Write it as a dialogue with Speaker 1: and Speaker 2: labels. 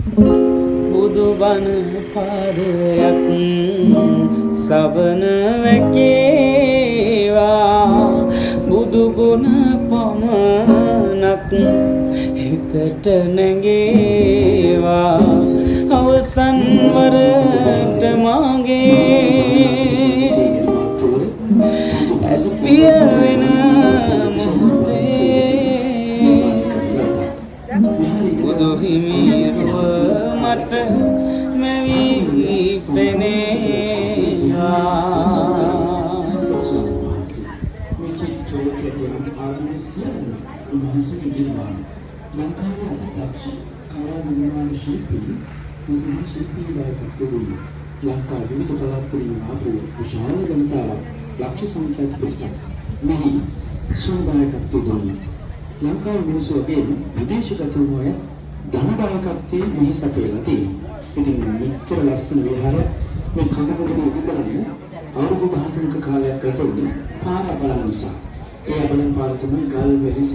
Speaker 1: බුදුබණ පාදයක් සවන වැකේවා බුදු ගුණ පමණක් හිතට නැගේවා අවසන් වරට මාගේ ඇස්පිය වෙන මොහොතේ බුදු හිමිරුව මට මැවී පෙනේවා
Speaker 2: ලංකා විවිධ පළාත්වලින් ආපු විශාල ජනතාවක් ලක්ෂ සංඛ්‍යාත පිරිසක් මෙහි සෝදායකත්වය දුන්නා. ලංකාවේ මිනිස්සු වගේ විදේශගතව අය ධනදායකත්වයේ මෙහි සපයලා තියෙනවා. ඉතින් මෙච්චර ලස්සන විහාරයක් මේ කඳපොතේ විතරනේ අවුරුදු 13ක කාලයක් ගත වුණේ පාර බලන නිසා. ඒ බලන පාර තමයි ගල් වෙලිස